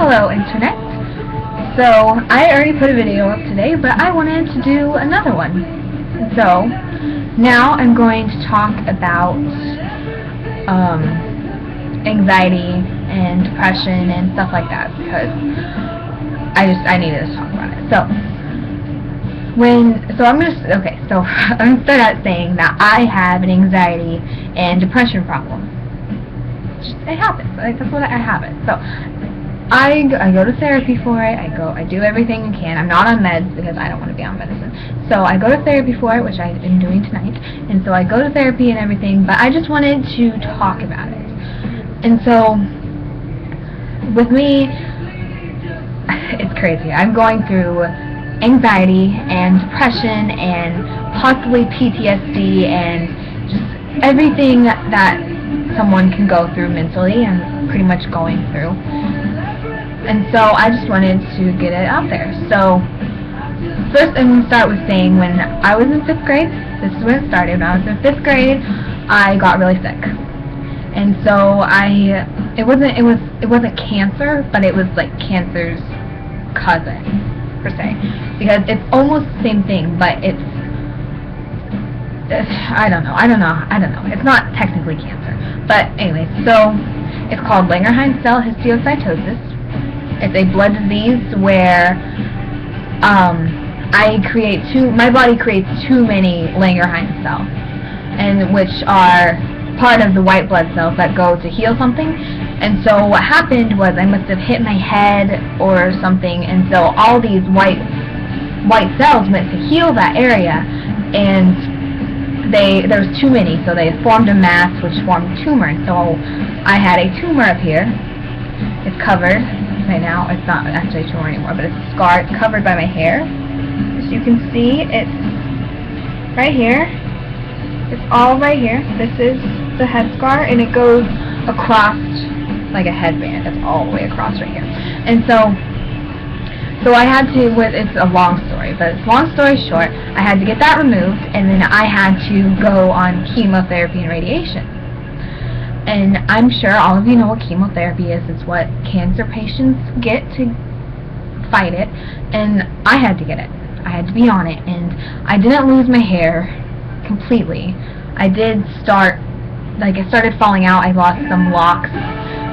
Hello Internet. So I already put a video up today, but I wanted to do another one. So now I'm going to talk about anxiety and depression and stuff like that because I needed to talk about it. So I'm gonna start out saying that I have an anxiety and depression problem. It happens. Like, that's what I have it. So I go to therapy for it. I do everything I can. I'm not on meds because I don't want to be on medicine. So I go to therapy for it, which I am doing tonight. And so I go to therapy and everything, but I just wanted to talk about it. And so with me, it's crazy. I'm going through anxiety and depression and possibly PTSD and just everything that someone can go through mentally. I'm pretty much going through. And so I just wanted to get it out there. So first I'm going to start with saying when I was in 5th grade, this is when it started. When I was in 5th grade, I got really sick. And so it wasn't cancer, but it was like cancer's cousin, per se. Because it's almost the same thing, but I don't know. It's not technically cancer. But anyway, so it's called Langerhans cell histiocytosis. It's a blood disease where my body creates too many Langerhans cells, and which are part of the white blood cells that go to heal something. And so what happened was I must have hit my head or something, and so all these white cells went to heal that area, and there was too many, so they formed a mass which formed a tumor. And so I had a tumor up here. It's covered right now. It's not actually a tumor anymore, but it's a scar. It's covered by my hair. As you can see, it's right here. It's all right here. This is the head scar, and it goes across like a headband. It's all the way across right here. And so I had to, it's a long story, but long story short, I had to get that removed, and then I had to go on chemotherapy and radiation. And I'm sure all of you know what chemotherapy is. It's what cancer patients get to fight it, and I had to get it. I had to be on it, and I didn't lose my hair completely. I started falling out. I lost some locks,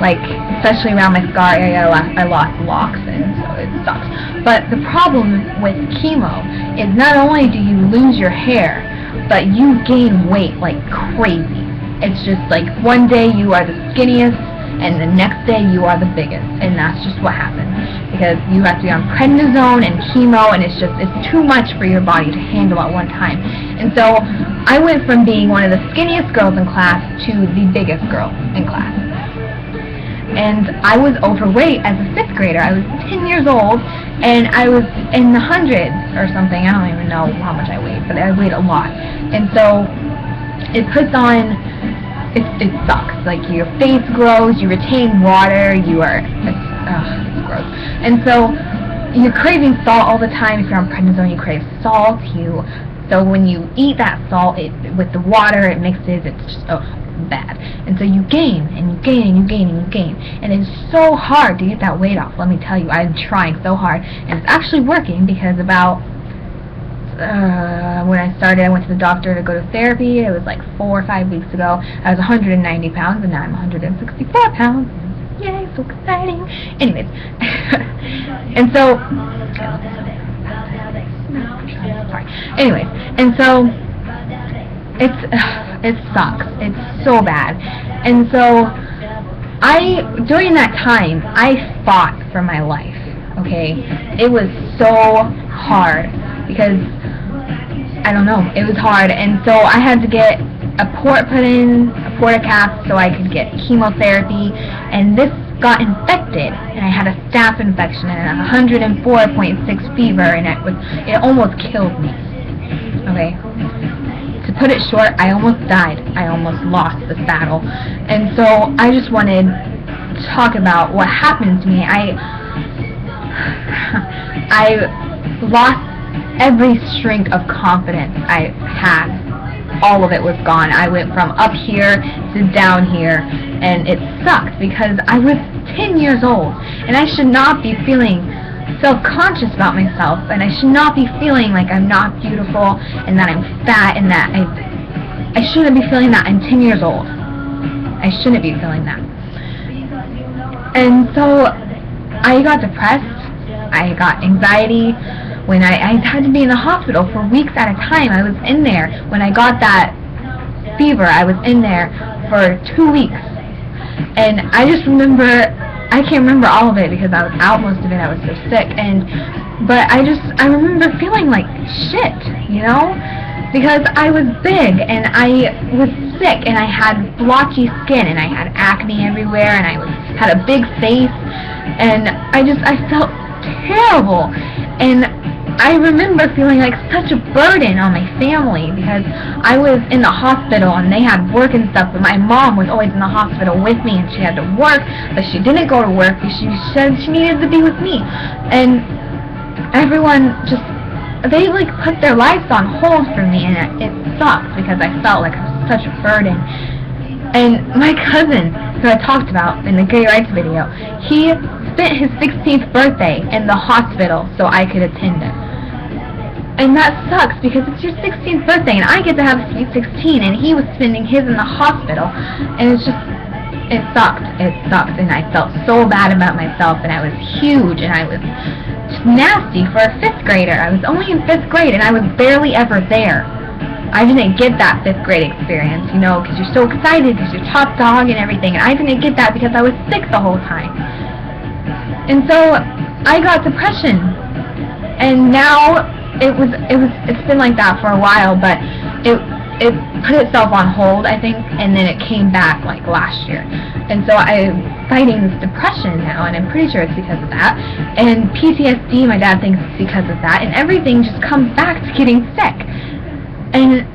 like especially around my scar area. I lost locks, and so it sucks. But the problem with chemo is not only do you lose your hair, but you gain weight like crazy. It's just like one day you are the skinniest, and the next day you are the biggest, and that's just what happens because you have to be on prednisone and chemo, and it's too much for your body to handle at one time. And so I went from being one of the skinniest girls in class to the biggest girl in class. And I was overweight as a 5th grader. I was 10 years old, and I was in the hundreds or something. I don't even know how much I weighed, but I weighed a lot. And so it puts on, it sucks. Like, your face grows, you retain water, it's gross. And so you're craving salt all the time. If you're on prednisone, you crave salt. So when you eat that salt, with the water, it mixes. It's just bad. And so you gain, and you gain, and you gain, and you gain. And it's so hard to get that weight off. Let me tell you, I'm trying so hard. And it's actually working because about when I started, I went to the doctor to go to therapy. It was like 4 or 5 weeks ago. I was 190 pounds, and now I'm 164 pounds. Yay, so exciting. Anyways, and so, sorry. Anyways, and so it sucks. It's so bad. And so during that time, I fought for my life. Okay, it was so hard because I don't know, it was hard, and so I had to get a port put in, a portacath, so I could get chemotherapy, and this got infected, and I had a staph infection and 104.6 fever, and it almost killed me. Okay, to put it short, I almost died. I almost lost this battle, and so I just wanted to talk about what happened to me. I lost every string of confidence I had, all of it was gone. I went from up here to down here, and it sucked because I was 10 years old, and I should not be feeling self-conscious about myself, and I should not be feeling like I'm not beautiful, and that I'm fat, and that I shouldn't be feeling that. I'm 10 years old. I shouldn't be feeling that. And so I got depressed, I got anxiety. When I had to be in the hospital for weeks at a time. I was in there. When I got that fever, I was in there for 2 weeks. And I just remember, I can't remember all of it because I was out most of it. I was so sick. But I remember feeling like shit, you know? Because I was big and I was sick and I had blotchy skin and I had acne everywhere and I had a big face and I felt terrible. And I remember feeling like such a burden on my family because I was in the hospital and they had work and stuff, but my mom was always in the hospital with me and she had to work, but she didn't go to work because she said she needed to be with me. And everyone just, they like put their lives on hold for me, and it sucked because I felt like I was such a burden. And my cousin, who I talked about in the gay rights video, he spent his 16th birthday in the hospital so I could attend it. And that sucks because it's your 16th birthday and I get to have a sweet 16 and he was spending his in the hospital. And it's just, it sucked. It sucked and I felt so bad about myself and I was huge and I was just nasty for a 5th grader. I was only in 5th grade and I was barely ever there. I didn't get that 5th grade experience, you know, because you're so excited because you're top dog and everything. And I didn't get that because I was sick the whole time. And so I got depression. And now it's been like that for a while, but it put itself on hold, I think, and then it came back like last year. And so I'm fighting this depression now, and I'm pretty sure it's because of that. And PTSD, my dad thinks it's because of that, and everything just comes back to getting sick. And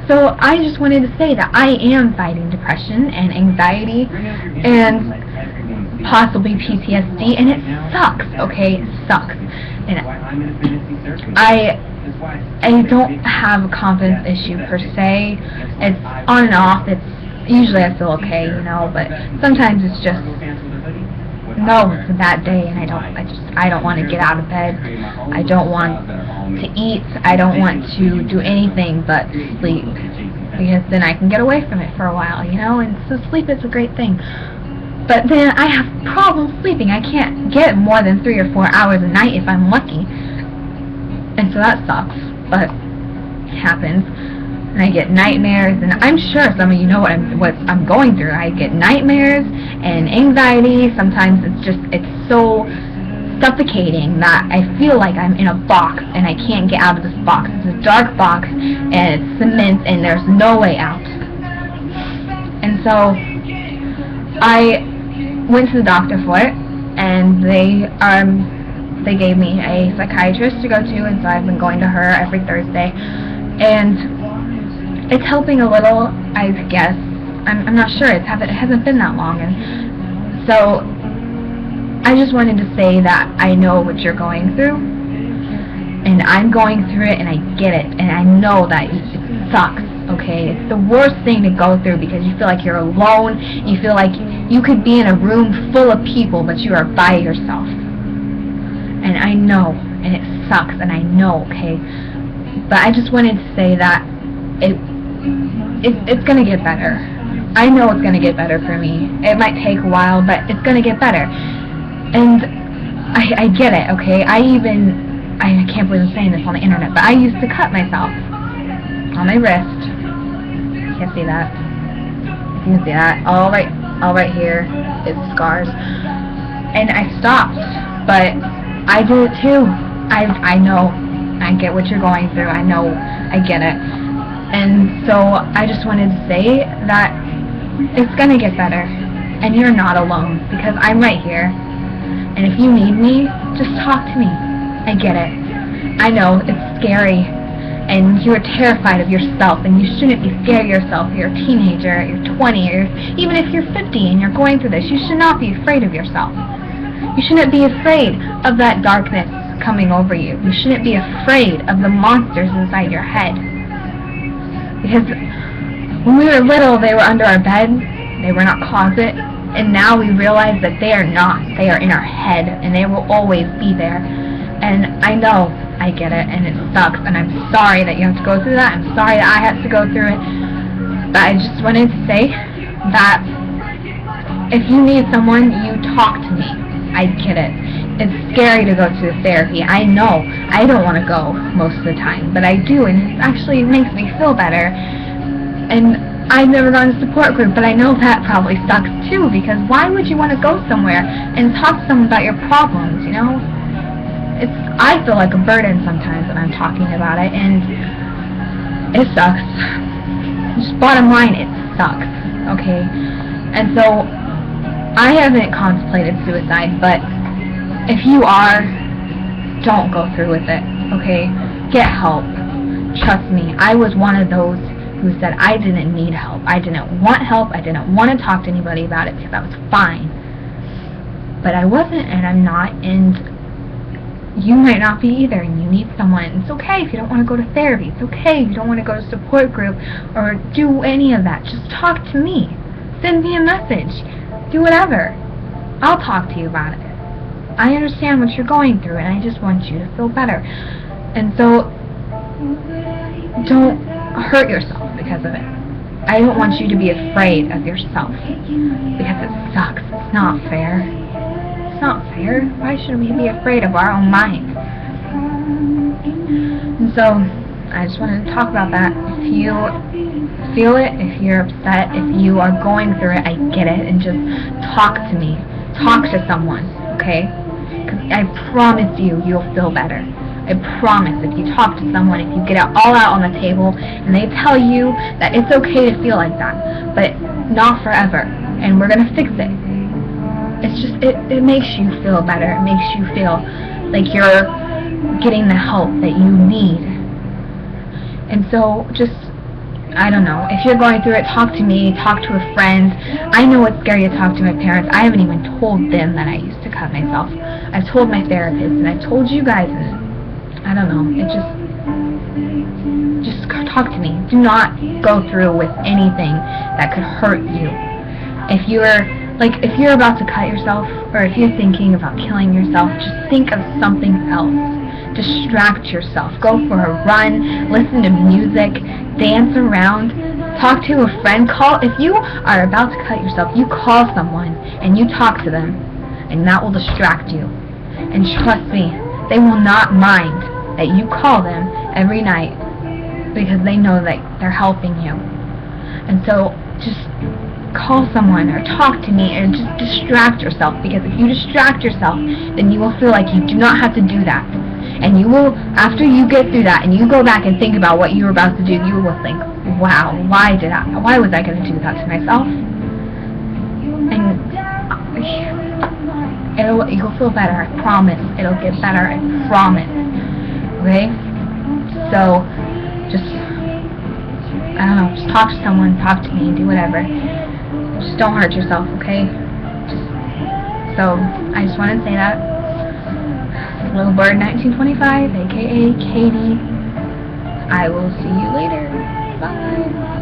so I just wanted to say that I am fighting depression and anxiety and possibly PTSD, and it sucks, okay? It sucks. And I don't have a confidence issue per se. It's on and off. It's usually I feel okay, you know, but sometimes it's just no, it's a bad day and I don't want to get out of bed. I don't want to eat. I don't want to do anything but sleep because then I can get away from it for a while, you know, and so sleep is a great thing. But then I have problems sleeping. I can't get more than 3 or 4 hours a night if I'm lucky. And so that sucks, but it happens. And I get nightmares, and I'm sure some of you know what I'm going through. I get nightmares and anxiety. Sometimes it's so suffocating that I feel like I'm in a box and I can't get out of this box. It's a dark box and it's cement and there's no way out. And so I went to the doctor for it, and they gave me a psychiatrist to go to, and so I've been going to her every Thursday, and it's helping a little, I guess. I'm not sure. It hasn't been that long, and so I just wanted to say that I know what you're going through, and I'm going through it, and I get it, and I know that it sucks. Okay, it's the worst thing to go through because you feel like you're alone. You feel like you could be in a room full of people, but you are by yourself. And I know, and it sucks, and I know, okay? But I just wanted to say that it's going to get better. I know it's going to get better for me. It might take a while, but it's going to get better. And I get it, okay? I can't believe I'm saying this on the internet, but I used to cut myself on my wrist. You can't see that. You can see that. All right here is scars. And I stopped, but I do it too. I know. I get what you're going through. I know. I get it. And so I just wanted to say that it's going to get better. And you're not alone because I'm right here. And if you need me, just talk to me. I get it. I know. It's scary. And you're terrified of yourself, and you shouldn't be scared of yourself. You're a teenager, you're 20, or even if you're 50 and you're going through this, you should not be afraid of yourself. You shouldn't be afraid of that darkness coming over you. You shouldn't be afraid of the monsters inside your head. Because when we were little, they were under our bed, they were in our closet, and now we realize that they are not. They are in our head, and they will always be there. And I know, I get it, and it sucks, and I'm sorry that you have to go through that. I'm sorry that I have to go through it. But I just wanted to say that if you need someone, you talk to me. I get it. It's scary to go to therapy. I know. I don't want to go most of the time, but I do, and it actually makes me feel better. And I've never gone to a support group, but I know that probably sucks too, because why would you want to go somewhere and talk to someone about your problems, you know? I feel like a burden sometimes when I'm talking about it, and it sucks. Just bottom line, it sucks, okay? And so, I haven't contemplated suicide, but if you are, don't go through with it, okay? Get help. Trust me, I was one of those who said I didn't need help. I didn't want help. I didn't want to talk to anybody about it because I was fine. But I wasn't, and I'm not, and you might not be either, and you need someone. It's okay if you don't want to go to therapy. It's okay if you don't want to go to a support group or do any of that. Just talk to me. Send me a message. Do whatever. I'll talk to you about it. I understand what you're going through, and I just want you to feel better. And so, don't hurt yourself because of it. I don't want you to be afraid of yourself because it sucks. It's not fair. It's not fair. Why should we be afraid of our own minds? And so, I just wanted to talk about that. If you feel it, if you're upset, if you are going through it, I get it, and just talk to me. Talk to someone, okay? Because I promise you, you'll feel better. I promise, if you talk to someone, if you get it all out on the table, and they tell you that it's okay to feel like that, but not forever, and we're going to fix it. It's just, it makes you feel better. It makes you feel like you're getting the help that you need. And so, just, I don't know, if you're going through it, talk to me, talk to a friend. I know it's scary to talk to my parents. I haven't even told them that I used to cut myself. I've told my therapist, and I've told you guys, and I don't know, it just talk to me. Do not go through with anything that could hurt you. If you're about to cut yourself, or if you're thinking about killing yourself, just think of something else. Distract yourself. Go for a run, listen to music, dance around, talk to a friend. If you are about to cut yourself, you call someone and you talk to them, and that will distract you. And trust me, they will not mind that you call them every night because they know that they're helping you. And so just call someone or talk to me and just distract yourself, because if you distract yourself, then you will feel like you do not have to do that. And you will, after you get through that and you go back and think about what you were about to do, you will think, wow, why was I going to do that to myself? And you'll feel better, I promise. It'll get better, I promise. Okay? So, just, I don't know, just talk to someone, talk to me, do whatever. Just don't hurt yourself, okay? So, I just wanted to say that. Little Bird 1925, aka Katie. I will see you later. Bye.